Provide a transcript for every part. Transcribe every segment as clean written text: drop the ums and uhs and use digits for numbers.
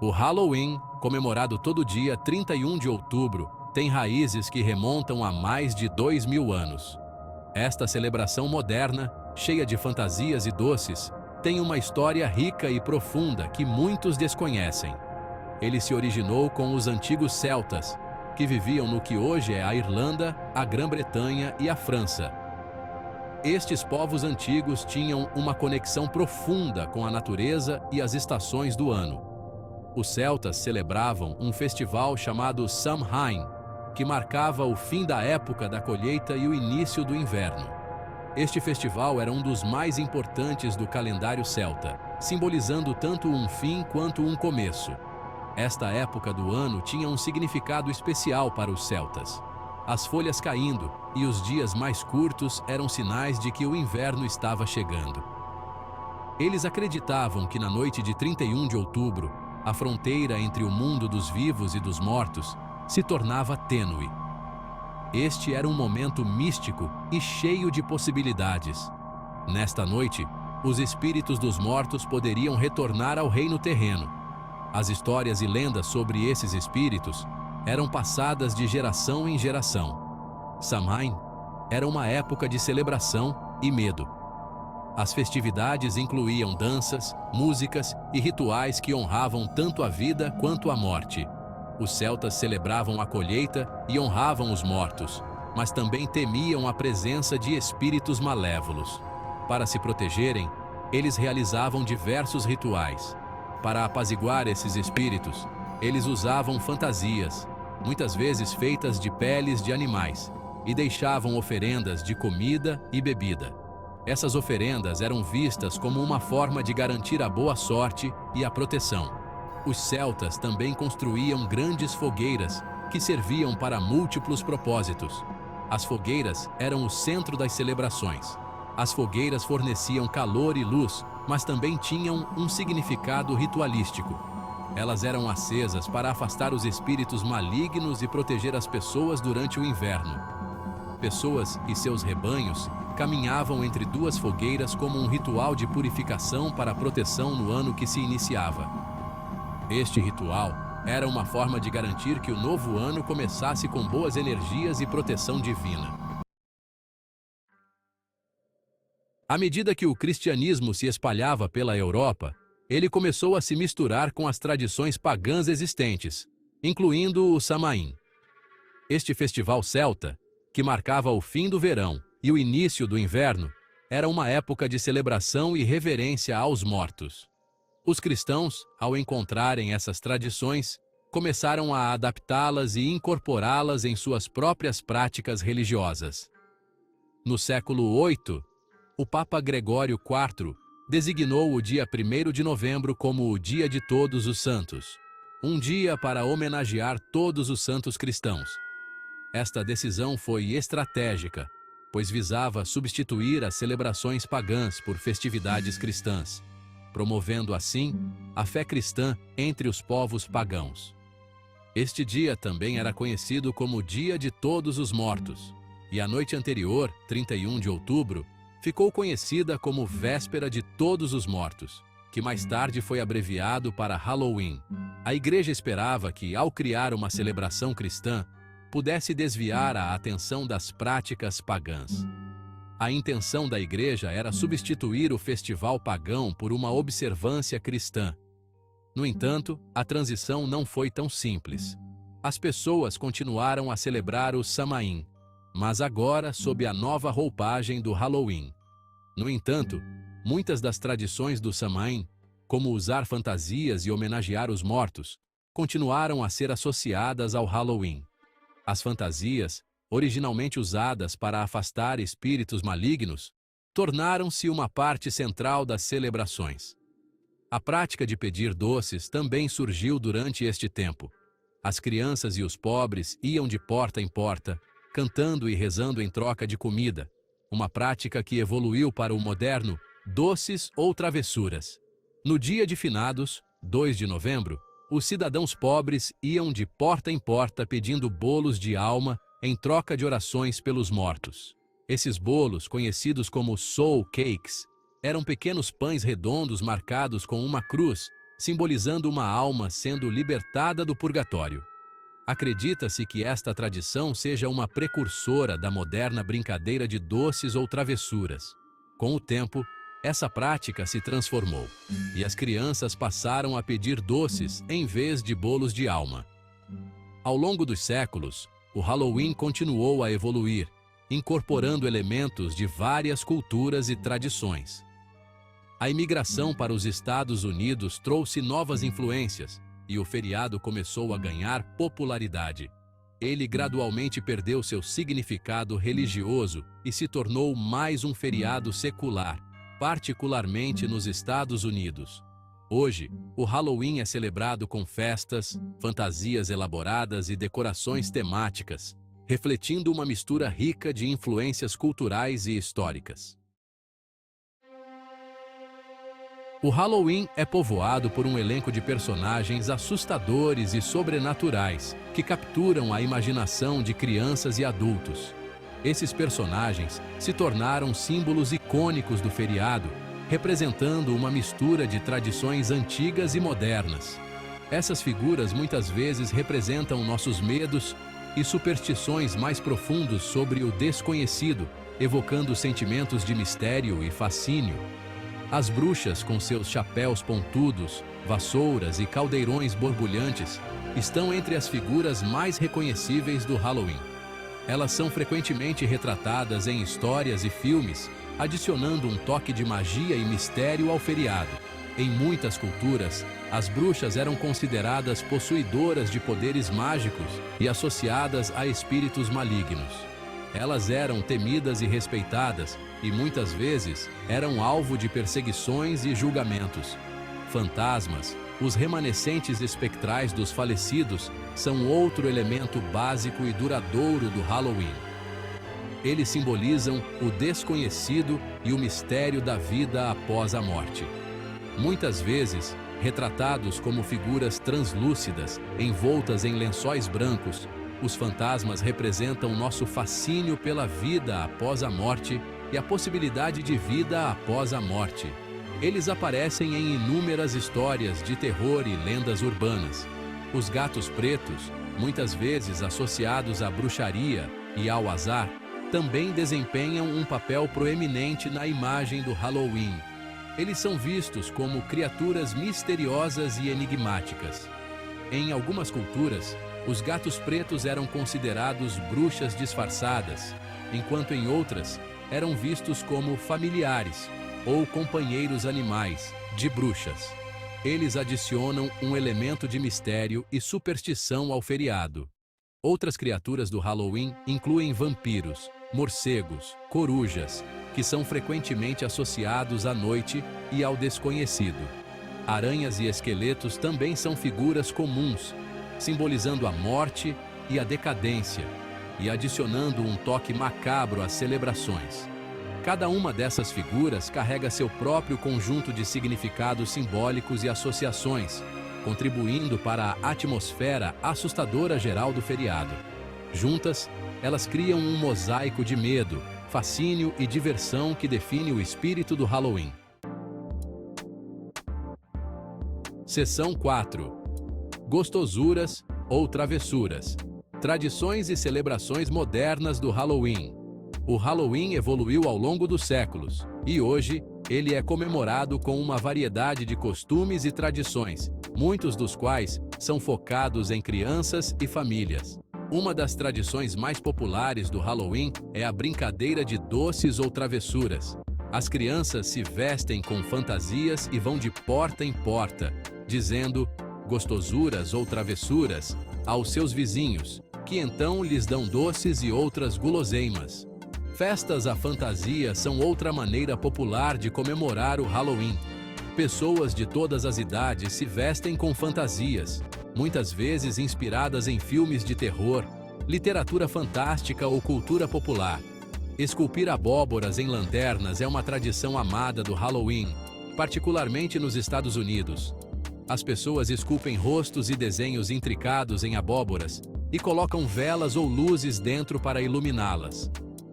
O Halloween, comemorado todo dia 31 de outubro, tem raízes que remontam a mais de 2000 anos. Esta celebração moderna, cheia de fantasias e doces, tem uma história rica e profunda que muitos desconhecem. Ele se originou com os antigos celtas, que viviam no que hoje é a Irlanda, a Grã-Bretanha e a França. Estes povos antigos tinham uma conexão profunda com a natureza e as estações do ano. Os celtas celebravam um festival chamado Samhain, que marcava o fim da época da colheita e o início do inverno. Este festival era um dos mais importantes do calendário celta, simbolizando tanto um fim quanto um começo. Esta época do ano tinha um significado especial para os celtas. As folhas caindo e os dias mais curtos eram sinais de que o inverno estava chegando. Eles acreditavam que na noite de 31 de outubro, a fronteira entre o mundo dos vivos e dos mortos se tornava tênue. Este era um momento místico e cheio de possibilidades. Nesta noite, os espíritos dos mortos poderiam retornar ao reino terreno. As histórias e lendas sobre esses espíritos eram passadas de geração em geração. Samhain era uma época de celebração e medo. As festividades incluíam danças, músicas e rituais que honravam tanto a vida quanto a morte. Os celtas celebravam a colheita e honravam os mortos, mas também temiam a presença de espíritos malévolos. Para se protegerem, eles realizavam diversos rituais. Para apaziguar esses espíritos, eles usavam fantasias, muitas vezes feitas de peles de animais, e deixavam oferendas de comida e bebida. Essas oferendas eram vistas como uma forma de garantir a boa sorte e a proteção. Os celtas também construíam grandes fogueiras, que serviam para múltiplos propósitos. As fogueiras eram o centro das celebrações. As fogueiras forneciam calor e luz, mas também tinham um significado ritualístico. Elas eram acesas para afastar os espíritos malignos e proteger as pessoas durante o inverno. Pessoas e seus rebanhos caminhavam entre duas fogueiras como um ritual de purificação para a proteção no ano que se iniciava. Este ritual era uma forma de garantir que o novo ano começasse com boas energias e proteção divina. À medida que o cristianismo se espalhava pela Europa, ele começou a se misturar com as tradições pagãs existentes, incluindo o Samhain. Este festival celta, que marcava o fim do verão e o início do inverno, era uma época de celebração e reverência aos mortos. Os cristãos, ao encontrarem essas tradições, começaram a adaptá-las e incorporá-las em suas próprias práticas religiosas. No século VIII, o Papa Gregório IV designou o dia 1º de novembro como o Dia de Todos os Santos, um dia para homenagear todos os santos cristãos. Esta decisão foi estratégica, pois visava substituir as celebrações pagãs por festividades cristãs, promovendo assim a fé cristã entre os povos pagãos. Este dia também era conhecido como Dia de Todos os Mortos, e a noite anterior, 31 de outubro, ficou conhecida como Véspera de Todos os Mortos, que mais tarde foi abreviado para Halloween. A Igreja esperava que, ao criar uma celebração cristã, pudesse desviar a atenção das práticas pagãs. A intenção da Igreja era substituir o festival pagão por uma observância cristã. No entanto, a transição não foi tão simples. As pessoas continuaram a celebrar o Samhain, mas agora sob a nova roupagem do Halloween. No entanto, muitas das tradições do Samhain, como usar fantasias e homenagear os mortos, continuaram a ser associadas ao Halloween. As fantasias, originalmente usadas para afastar espíritos malignos, tornaram-se uma parte central das celebrações. A prática de pedir doces também surgiu durante este tempo. As crianças e os pobres iam de porta em porta, cantando e rezando em troca de comida, uma prática que evoluiu para o moderno doces ou travessuras. No dia de finados, 2 de novembro, os cidadãos pobres iam de porta em porta pedindo bolos de alma em troca de orações pelos mortos. Esses bolos, conhecidos como soul cakes, eram pequenos pães redondos marcados com uma cruz, simbolizando uma alma sendo libertada do purgatório. Acredita-se que esta tradição seja uma precursora da moderna brincadeira de doces ou travessuras. Com o tempo, essa prática se transformou, e as crianças passaram a pedir doces em vez de bolos de alma. Ao longo dos séculos, o Halloween continuou a evoluir, incorporando elementos de várias culturas e tradições. A imigração para os Estados Unidos trouxe novas influências, e o feriado começou a ganhar popularidade. Ele gradualmente perdeu seu significado religioso e se tornou mais um feriado secular, particularmente nos Estados Unidos. Hoje, o Halloween é celebrado com festas, fantasias elaboradas e decorações temáticas, refletindo uma mistura rica de influências culturais e históricas. O Halloween é povoado por um elenco de personagens assustadores e sobrenaturais que capturam a imaginação de crianças e adultos. Esses personagens se tornaram símbolos icônicos do feriado, representando uma mistura de tradições antigas e modernas. Essas figuras muitas vezes representam nossos medos e superstições mais profundos sobre o desconhecido, evocando sentimentos de mistério e fascínio. As bruxas, com seus chapéus pontudos, vassouras e caldeirões borbulhantes, estão entre as figuras mais reconhecíveis do Halloween. Elas são frequentemente retratadas em histórias e filmes, adicionando um toque de magia e mistério ao feriado. Em muitas culturas, as bruxas eram consideradas possuidoras de poderes mágicos e associadas a espíritos malignos. Elas eram temidas e respeitadas, e muitas vezes eram alvo de perseguições e julgamentos. Fantasmas, os remanescentes espectrais dos falecidos, são outro elemento básico e duradouro do Halloween. Eles simbolizam o desconhecido e o mistério da vida após a morte. Muitas vezes, retratados como figuras translúcidas, envoltas em lençóis brancos, os fantasmas representam nosso fascínio pela vida após a morte e a possibilidade de vida após a morte. Eles aparecem em inúmeras histórias de terror e lendas urbanas. Os gatos pretos, muitas vezes associados à bruxaria e ao azar, também desempenham um papel proeminente na imagem do Halloween. Eles são vistos como criaturas misteriosas e enigmáticas. Em algumas culturas, os gatos pretos eram considerados bruxas disfarçadas, enquanto em outras eram vistos como familiares ou companheiros animais de bruxas. Eles adicionam um elemento de mistério e superstição ao feriado. Outras criaturas do Halloween incluem vampiros, morcegos, corujas, que são frequentemente associados à noite e ao desconhecido. Aranhas e esqueletos também são figuras comuns, simbolizando a morte e a decadência, e adicionando um toque macabro às celebrações. Cada uma dessas figuras carrega seu próprio conjunto de significados simbólicos e associações, contribuindo para a atmosfera assustadora geral do feriado. Juntas, elas criam um mosaico de medo, fascínio e diversão que define o espírito do Halloween. Seção 4. Gostosuras ou travessuras. Tradições e celebrações modernas do Halloween. O Halloween evoluiu ao longo dos séculos, e hoje ele é comemorado com uma variedade de costumes e tradições, muitos dos quais são focados em crianças e famílias. Uma das tradições mais populares do Halloween é a brincadeira de doces ou travessuras. As crianças se vestem com fantasias e vão de porta em porta, dizendo gostosuras ou travessuras aos seus vizinhos, que então lhes dão doces e outras guloseimas. Festas à fantasia são outra maneira popular de comemorar o Halloween. Pessoas de todas as idades se vestem com fantasias, muitas vezes inspiradas em filmes de terror, literatura fantástica ou cultura popular. Esculpir abóboras em lanternas é uma tradição amada do Halloween, particularmente nos Estados Unidos. As pessoas esculpem rostos e desenhos intricados em abóboras e colocam velas ou luzes dentro para iluminá-las.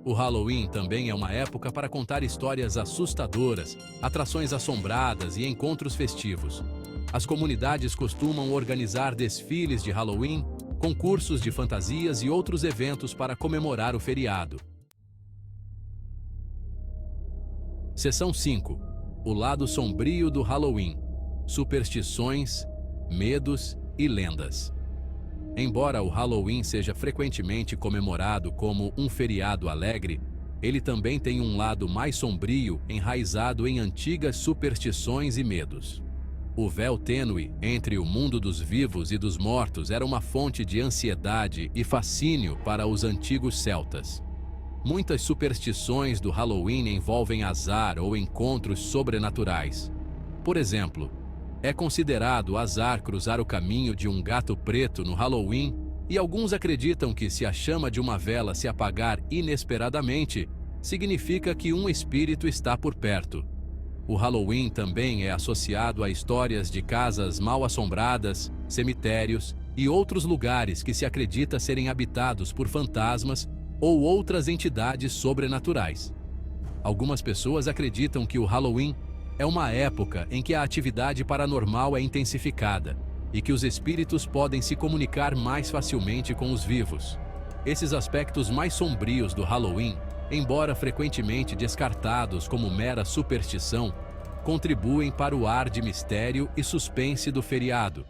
O Halloween também é uma época para contar histórias assustadoras, atrações assombradas e encontros festivos. As comunidades costumam organizar desfiles de Halloween, concursos de fantasias e outros eventos para comemorar o feriado. Seção 5. O lado sombrio do Halloween. Superstições, medos e lendas. Embora o Halloween seja frequentemente comemorado como um feriado alegre, ele também tem um lado mais sombrio enraizado em antigas superstições e medos. O véu tênue entre o mundo dos vivos e dos mortos era uma fonte de ansiedade e fascínio para os antigos celtas. Muitas superstições do Halloween envolvem azar ou encontros sobrenaturais. Por exemplo, é considerado azar cruzar o caminho de um gato preto no Halloween, e alguns acreditam que se a chama de uma vela se apagar inesperadamente, significa que um espírito está por perto. O Halloween também é associado a histórias de casas mal-assombradas, cemitérios e outros lugares que se acredita serem habitados por fantasmas ou outras entidades sobrenaturais. Algumas pessoas acreditam que o Halloween é uma época em que a atividade paranormal é intensificada e que os espíritos podem se comunicar mais facilmente com os vivos. Esses aspectos mais sombrios do Halloween, embora frequentemente descartados como mera superstição, contribuem para o ar de mistério e suspense do feriado.